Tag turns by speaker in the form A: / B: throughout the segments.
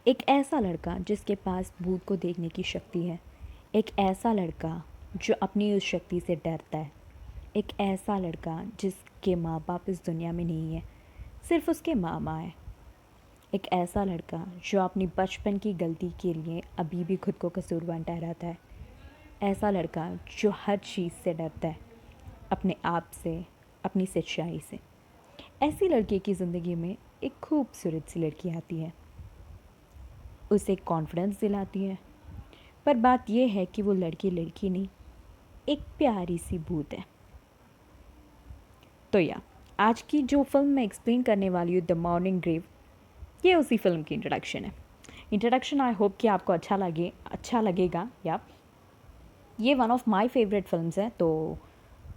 A: एक ऐसा लड़का जिसके पास भूत को देखने की शक्ति है। एक ऐसा लड़का जो अपनी उस शक्ति से डरता है। एक ऐसा लड़का जिसके माँ बाप इस दुनिया में नहीं है, सिर्फ उसके मामा है। एक ऐसा लड़का जो अपनी बचपन की गलती के लिए अभी भी खुद को कसूरवान ठहराता है। ऐसा लड़का जो हर चीज़ से डरता है, अपने आप से, अपनी सच्चाई से। ऐसी लड़के की ज़िंदगी में एक खूबसूरत सी लड़की आती है, उसे कॉन्फिडेंस दिलाती है। पर बात यह है कि वो लड़की लड़की नहीं, एक प्यारी सी भूत है। तो आज की जो फिल्म मैं एक्सप्लेन करने वाली हूँ, द मॉर्निंग ग्रेव, ये उसी फिल्म की इंट्रोडक्शन है। इंट्रोडक्शन आई होप कि आपको अच्छा लगेगा। ये one of my favourite films है। तो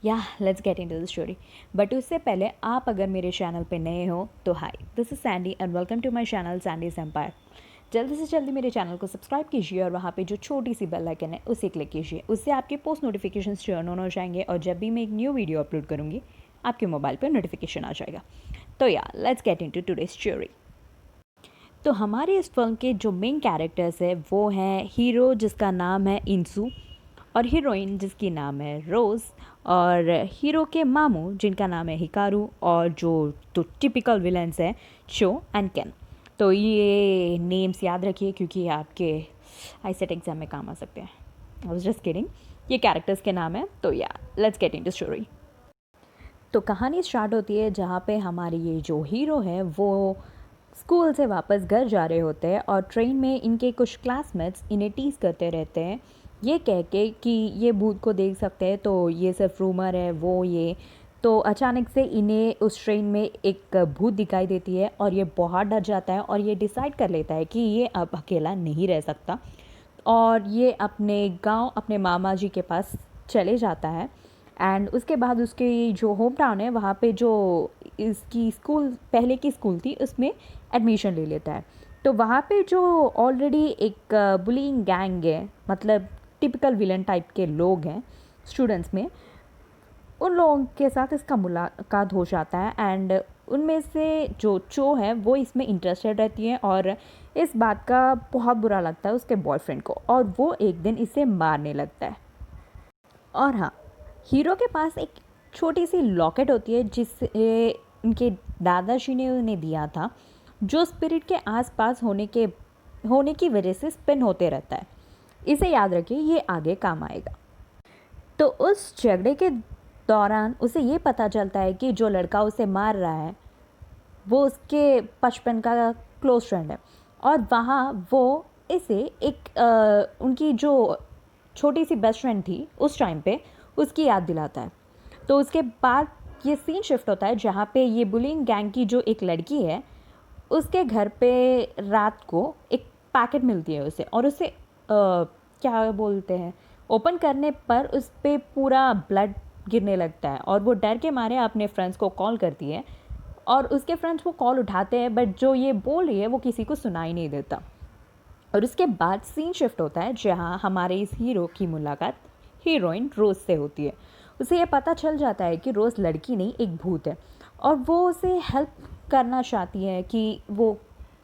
A: let's get into the story. But उससे पहले आप अगर मेरे चैनल पे नए हो तो hi, this is Sandy and welcome to my channel Sandy's empire. जल्दी से जल्दी मेरे चैनल को सब्सक्राइब कीजिए और वहाँ पे जो छोटी सी बेल आइकन है उसे क्लिक कीजिए। उससे आपके पोस्ट नोटिफिकेशंस टर्न ऑन हो जाएंगे और जब भी मैं एक न्यू वीडियो अपलोड करूँगी आपके मोबाइल पर नोटिफिकेशन आ जाएगा। तो let's get into today's story. तो हमारी इस फिल्म के जो मेन कैरेक्टर्स है वो हैं हीरो जिसका नाम है इंसू, और हीरोइन जिसकी नाम है रोज़, और हीरो के मामू जिनका नाम है हिकारू, और जो तो टिपिकल विलन्स हैं चो एंड केन। तो ये नेम्स याद रखिए क्योंकि आपके आईसेट एग्जाम में काम आ सकते हैं। I was just kidding. ये कैरेक्टर्स के नाम है। तो लेट्स गेट इनटू स्टोरी। तो कहानी स्टार्ट होती है जहाँ पे हमारी ये जो हीरो है वो स्कूल से वापस घर जा रहे होते हैं और ट्रेन में इनके कुछ क्लासमेट्स इन्हें टीज़ करते रहते हैं, ये कह के कि ये भूत को देख सकते हैं, तो ये सिर्फ रूमर है वो ये। तो अचानक से इन्हें उस ट्रेन में एक भूत दिखाई देती है और ये बहुत डर जाता है और ये डिसाइड कर लेता है कि ये अब अकेला नहीं रह सकता और ये अपने गांव अपने मामा जी के पास चले जाता है। एंड उसके बाद उसकी जो होम टाउन है वहाँ पे जो इसकी स्कूल पहले की स्कूल थी उसमें एडमिशन ले लेता है। तो वहाँ पे जो ऑलरेडी एक बुलिंग गैंग है, मतलब टिपिकल विलन टाइप के लोग हैं स्टूडेंट्स में, उन लोगों के साथ इसका मुलाकात हो जाता है। एंड उनमें से जो चो है वो इसमें इंटरेस्टेड रहती है और इस बात का बहुत बुरा लगता है उसके बॉयफ्रेंड को और वो एक दिन इसे मारने लगता है। और हाँ, हीरो के पास एक छोटी सी लॉकेट होती है जिसे उनके दादाजी ने उन्हें दिया था, जो स्पिरिट के आसपास होने की वजह से स्पिन होते रहता है। इसे याद रखिए, ये आगे काम आएगा। तो उस झगड़े के दौरान उसे ये पता चलता है कि जो लड़का उसे मार रहा है वो उसके बचपन का क्लोज फ्रेंड है और वहाँ वो इसे उनकी जो छोटी सी बेस्ट फ्रेंड थी उस टाइम पे उसकी याद दिलाता है। तो उसके बाद ये सीन शिफ्ट होता है जहाँ पे ये बुलिंग गैंग की जो एक लड़की है उसके घर पे रात को एक पैकेट मिलती है उसे, और उसे क्या बोलते हैं, ओपन करने पर उस पर पूरा ब्लड गिरने लगता है और वो डर के मारे अपने फ्रेंड्स को कॉल करती है और उसके फ्रेंड्स वो कॉल उठाते हैं बट जो ये बोल रही है वो किसी को सुनाई नहीं देता। और उसके बाद सीन शिफ्ट होता है जहाँ हमारे इस हीरो की मुलाकात हीरोइन रोज़ से होती है। उसे ये पता चल जाता है कि रोज़ लड़की नहीं एक भूत है और वो उसे हेल्प करना चाहती है कि वो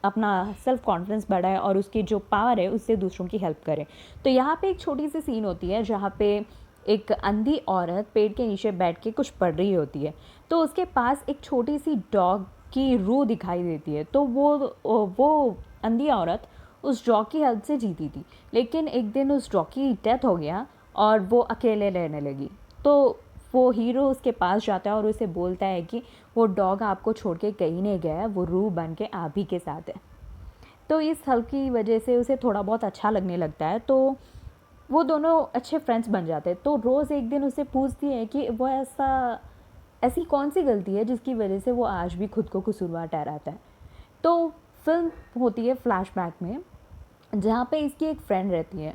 A: अपना सेल्फ कॉन्फिडेंस बढ़ाए और उसकी जो पावर है उससे दूसरों की हेल्प करे। तो यहाँ पे एक छोटी सी सीन होती है जहाँ पे एक अंधी औरत पेड़ के नीचे बैठ के कुछ पढ़ रही होती है। तो उसके पास एक छोटी सी डॉग की रूह दिखाई देती है। तो वो अंधी औरत उस डॉग की हेल्प से जीती थी, लेकिन एक दिन उस डॉग की डेथ हो गया और वो अकेले रहने लगी। तो वो हीरो उसके पास जाता है और उसे बोलता है कि वो डॉग आपको छोड़ के कहीं नहीं गया है, वो रूह बन के आप ही के साथ है। तो इस हल की वजह से उसे थोड़ा बहुत अच्छा लगने लगता है। तो वो दोनों अच्छे फ्रेंड्स बन जाते हैं। तो रोज़ एक दिन उसे पूछती है कि वो ऐसी कौन सी गलती है जिसकी वजह से वो आज भी खुद को कसूरवार ठहराता है। तो फिल्म होती है फ्लैशबैक में जहाँ पे इसकी एक फ्रेंड रहती है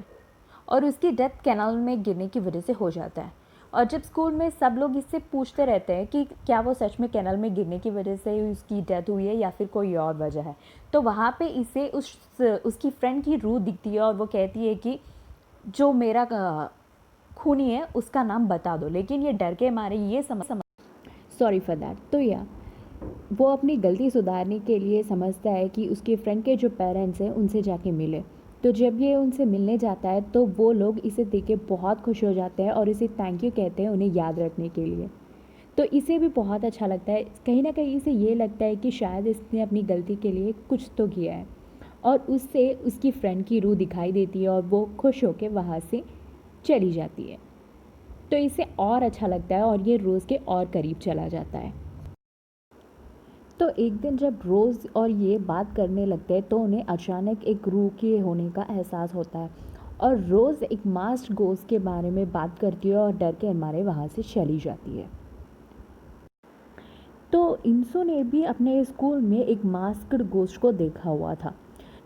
A: और उसकी डेथ कैनाल में गिरने की वजह से हो जाता है। और जब स्कूल में सब लोग इससे पूछते रहते हैं कि क्या वो सच में कैनाल में गिरने की वजह से उसकी डेथ हुई है या फिर कोई और वजह है, तो वहाँ पे इसे उसकी फ्रेंड की रूह दिखती है और वो कहती है कि जो मेरा खूनी है उसका नाम बता दो, लेकिन ये डर के मारे ये समझ सॉरी फॉर दैट। तो वो अपनी गलती सुधारने के लिए समझता है कि उसके फ्रेंड के जो पेरेंट्स हैं उनसे जाके मिले। तो जब ये उनसे मिलने जाता है तो वो लोग इसे देख के बहुत खुश हो जाते हैं और इसे थैंक यू कहते हैं उन्हें याद रखने के लिए। तो इसे भी बहुत अच्छा लगता है, कहीं न कहीं इसे ये लगता है कि शायद इसने अपनी गलती के लिए कुछ तो किया है और उससे उसकी फ्रेंड की रूह दिखाई देती है और वो खुश होके वहाँ से चली जाती है। तो इसे और अच्छा लगता है और ये रोज़ के और करीब चला जाता है। तो एक दिन जब रोज़ और ये बात करने लगते हैं तो उन्हें अचानक एक रूह के होने का एहसास होता है और रोज़ एक मास्क्ड घोस्ट के बारे में बात करती है और डर के मारे वहाँ से चली जाती है। तो इंसु ने भी अपने स्कूल में एक मास्क्ड घोस्ट को देखा हुआ था।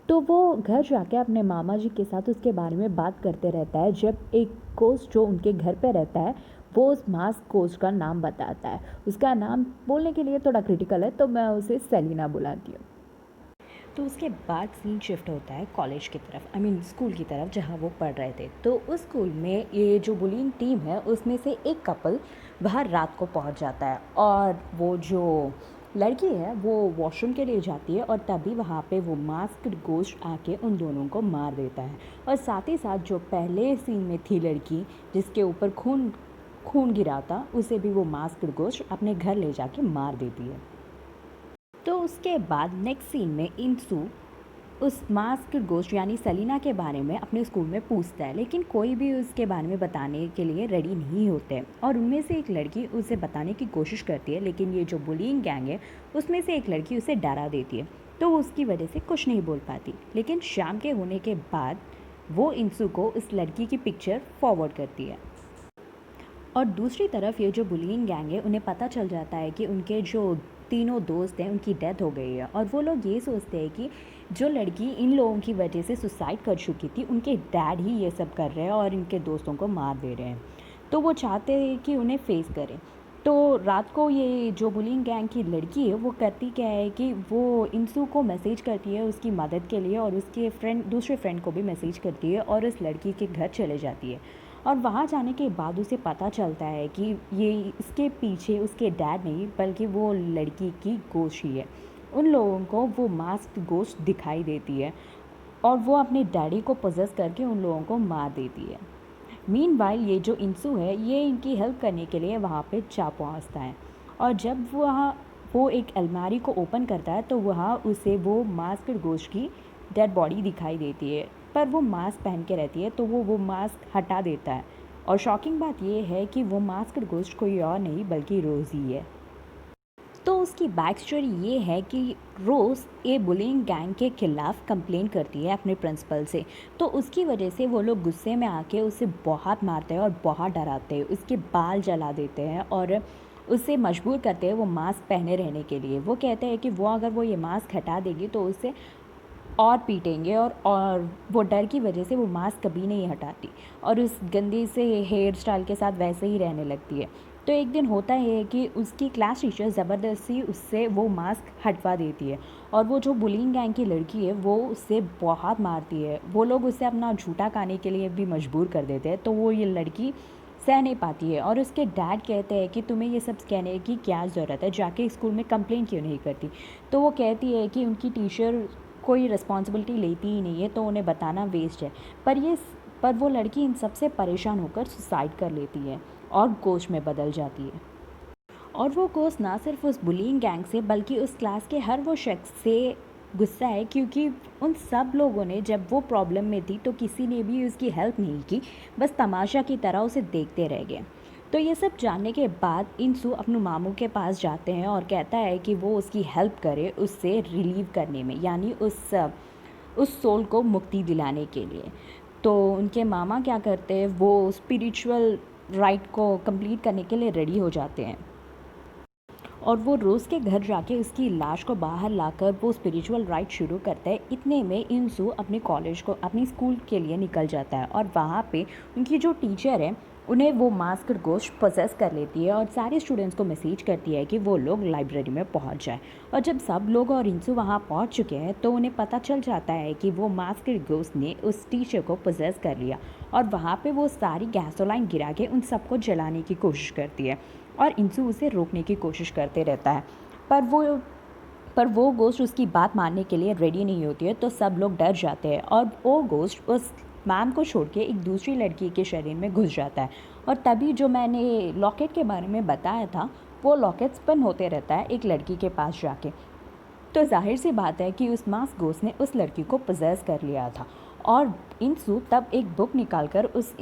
A: तो वो घर जाके अपने मामा जी के साथ उसके बारे में बात करते रहता है जब एक घोस्ट जो उनके घर पे रहता है वो उस मास्क घोस्ट का नाम बताता है। उसका नाम बोलने के लिए थोड़ा क्रिटिकल है तो मैं उसे सेलिना बुलाती हूँ। तो उसके बाद सीन शिफ्ट होता है कॉलेज की तरफ, आई मीन स्कूल की तरफ जहाँ वो पढ़ रहे थे। तो उस स्कूल में ये जो बुलिंग टीम है उसमें से एक कपल वहाँ रात को पहुँच जाता है और वो जो लड़की है वो वॉशरूम के लिए जाती है और तभी वहाँ पे वो मास्क्ड घोस्ट आके उन दोनों को मार देता है। और साथ ही साथ जो पहले सीन में थी लड़की जिसके ऊपर खून खून गिरा था उसे भी वो मास्क्ड घोस्ट अपने घर ले जाके मार देती है। तो उसके बाद नेक्स्ट सीन में इंसू उस मास्क्ड घोस्ट यानी सेलिना के बारे में अपने स्कूल में पूछता है, लेकिन कोई भी उसके बारे में बताने के लिए रेडी नहीं होते और उनमें से एक लड़की उसे बताने की कोशिश करती है, लेकिन ये जो बुलिंग गैंग है उसमें से एक लड़की उसे डरा देती है तो वो उसकी वजह से कुछ नहीं बोल पाती। लेकिन शाम के होने के बाद वो इंसू को उस लड़की की पिक्चर फॉरवर्ड करती है और दूसरी तरफ ये जो बुलिंग गैंग है उन्हें पता चल जाता है कि उनके जो तीनों दोस्त हैं उनकी डेथ हो गई है और वो लोग ये सोचते हैं कि जो लड़की इन लोगों की वजह से सुसाइड कर चुकी थी उनके डैड ही ये सब कर रहे हैं और इनके दोस्तों को मार दे रहे हैं। तो वो चाहते हैं कि उन्हें फेस करें। तो रात को ये जो बुलिंग गैंग की लड़की है वो करती क्या है कि वो इंसू को मैसेज करती है उसकी मदद के लिए और उसके दूसरे फ्रेंड को भी मैसेज करती है और उस लड़की के घर चले जाती है। और वहाँ जाने के बाद उसे पता चलता है कि ये इसके पीछे उसके डैड नहीं बल्कि वो लड़की की गोश्त ही है। उन लोगों को वो मास्क्ड गोश्त दिखाई देती है और वो अपने डैडी को पोजेस करके उन लोगों को मार देती है। मीनवाइल ये जो इंसू है ये इनकी हेल्प करने के लिए वहाँ पे जा पहुँचता है और जब वो एक अलमारी को ओपन करता है तो वहाँ उसे वो मास्क्ड गोश्त की डेड बॉडी दिखाई देती है, पर वो मास्क पहन के रहती है तो वो मास्क हटा देता है। और शॉकिंग बात ये है कि वो मास्क्ड गोश्त कोई और नहीं बल्कि रोज़ ही है। तो उसकी बैक स्टोरी ये है कि रोज़ ये बुलिंग गैंग के ख़िलाफ़ कंप्लेन करती है अपने प्रिंसिपल से। तो उसकी वजह से वो लोग गुस्से में आके उसे बहुत मारते हैं और बहुत डराते हैं, उसके बाल जला देते हैं और उसे मजबूर करते हैं वो मास्क पहने रहने के लिए। वो कहते हैं कि वो अगर वो ये मास्क हटा देगी तो उसे और पीटेंगे और वो डर की वजह से वो मास्क कभी नहीं हटाती और उस गंदी से हेयर स्टाइल के साथ वैसे ही रहने लगती है। तो एक दिन होता है कि उसकी क्लास टीचर ज़बरदस्ती उससे वो मास्क हटवा देती है और वो जो बुलिंग गैंग की लड़की है वो उससे बहुत मारती है। वो लोग उसे अपना झूठा खाने के लिए भी मजबूर कर देते हैं तो वो ये लड़की सह नहीं पाती है और उसके डैड कहते हैं कि तुम्हें ये सब कहने की क्या ज़रूरत है, जाके स्कूल में कंप्लेन क्यों नहीं करती। तो वो कहती है कि उनकी टीचर कोई रिस्पॉन्सिबिलिटी लेती ही नहीं है तो उन्हें बताना वेस्ट है। पर वो लड़की इन सब से परेशान होकर सुसाइड कर लेती है और गोश्त में बदल जाती है। और वो गोश्त ना सिर्फ उस बुलिंग गैंग से बल्कि उस क्लास के हर वो शख्स से गुस्सा है, क्योंकि उन सब लोगों ने जब वो प्रॉब्लम में थी तो किसी ने भी उसकी हेल्प नहीं की, बस तमाशा की तरह उसे देखते रह गए। तो ये सब जानने के बाद इंसू अपने मामू के पास जाते हैं और कहता है कि वो उसकी हेल्प करे उससे रिलीव करने में, यानी उस सोल को मुक्ति दिलाने के लिए। तो उनके मामा क्या करते हैं, वो स्पिरिचुअल राइट को कंप्लीट करने के लिए रेडी हो जाते हैं और वो रोज़ के घर जाके उसकी लाश को बाहर लाकर वो स्पिरिचुअल राइट शुरू करता है। इतने में इंसू अपने कॉलेज को अपनी स्कूल के लिए निकल जाता है और वहाँ पे उनकी जो टीचर है उन्हें वो मास्क्ड घोस्ट पोसेस कर लेती है और सारे स्टूडेंट्स को मैसेज करती है कि वो लोग लाइब्रेरी में पहुँच जाए। और जब सब लोग और इंसू वहाँ पहुँच चुके हैं तो उन्हें पता चल जाता है कि वो मास्क्ड घोस्ट ने उस टीचर को पोसेस कर लिया और वहाँ पे वो सारी गैसोलाइन गिरा के उन सबको जलाने की कोशिश करती है और इंसू उसे रोकने की कोशिश करते रहता है। पर वो गोश्त उसकी बात मानने के लिए रेडी नहीं होती है, तो सब लोग डर जाते हैं और वो गोश्त उस मैम को छोड़ के एक दूसरी लड़की के शरीर में घुस जाता है। और तभी जो मैंने लॉकेट के बारे में बताया था, वो लॉकेट स्पिन होते रहता है एक लड़की के पास जाके। तो जाहिर सी बात है कि उस मास्क गोश्त ने उस लड़की को पजेस कर लिया था। और इंसू तब एक बुक निकालकर उस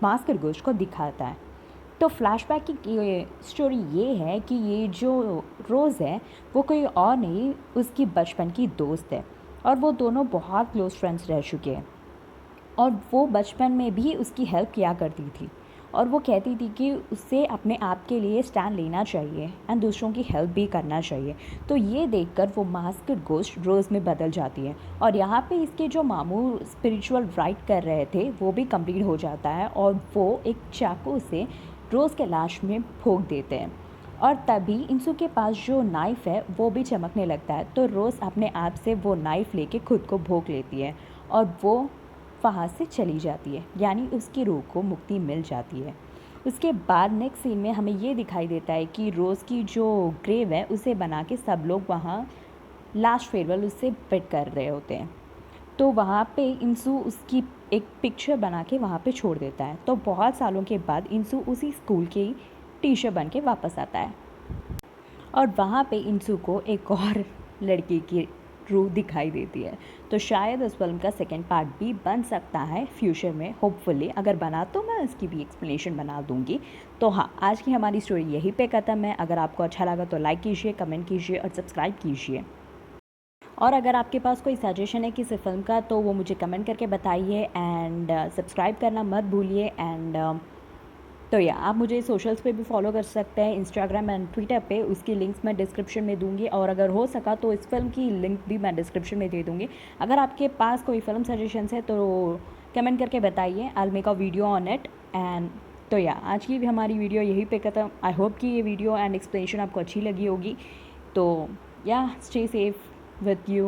A: मास्क गोश्त को दिखाता है। तो फ्लैशबैक की स्टोरी ये है कि ये जो रोज़ है वो कोई और नहीं, उसकी बचपन की दोस्त है और वो दोनों बहुत क्लोज फ्रेंड्स रह चुके हैं। और वो बचपन में भी उसकी हेल्प किया करती थी और वो कहती थी कि उसे अपने आप के लिए स्टैंड लेना चाहिए एंड दूसरों की हेल्प भी करना चाहिए। तो ये देखकर वो मास्कड गोश्त रोज़ में बदल जाती है और यहाँ पे इसके जो मामू स्पिरिचुअल राइट कर रहे थे वो भी कंप्लीट हो जाता है और वो एक चाकू से रोज़ के लाश में भोंक देते हैं। और तभी इंसू के पास जो नाइफ़ है वो भी चमकने लगता है, तो रोज़ अपने आप से वो नाइफ़ लेके खुद को भोंक लेती है और वो वहाँ से चली जाती है, यानी उसकी रूह को मुक्ति मिल जाती है। उसके बाद नेक्स्ट सीन में हमें ये दिखाई देता है कि रोज़ की जो ग्रेव है उसे बना के सब लोग वहाँ लास्ट फेयरवेल उससे पिट कर रहे होते हैं। तो वहाँ पे इंसू उसकी एक पिक्चर बना के वहाँ पे छोड़ देता है। तो बहुत सालों के बाद इंसू उसी स्कूल की टीचर बन के वापस आता है और वहाँ पे इंसू को एक और लड़की की रूह दिखाई देती है। तो शायद उस फिल्म का सेकंड पार्ट भी बन सकता है फ्यूचर में, होपफुली। अगर बना तो मैं इसकी भी एक्सप्लेनेशन बना दूंगी। तो हाँ, आज की हमारी स्टोरी यहीं पे ख़त्म है। अगर आपको अच्छा लगा तो लाइक कीजिए, कमेंट कीजिए और सब्सक्राइब कीजिए। और अगर आपके पास कोई सजेशन है किसी फ़िल्म का तो वो मुझे कमेंट करके बताइए एंड सब्सक्राइब करना मत भूलिए। एंड तो या आप मुझे सोशल्स पे भी फॉलो कर सकते हैं, इंस्टाग्राम एंड ट्विटर पे। उसकी लिंक्स मैं डिस्क्रिप्शन में दूंगी और अगर हो सका तो इस फिल्म की लिंक भी मैं डिस्क्रिप्शन में दे दूंगी। अगर आपके पास कोई फिल्म सजेशंस है तो कमेंट करके बताइए, I will make a video on it. And तो या आज की भी हमारी वीडियो यहीं पे ख़त्म। आई होप कि ये वीडियो एंड एक्सप्लेनेशन आपको अच्छी लगी होगी। तो या stay safe with you.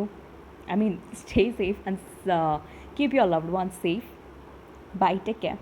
A: I mean, stay safe and keep your loved ones safe. Bye. Take care.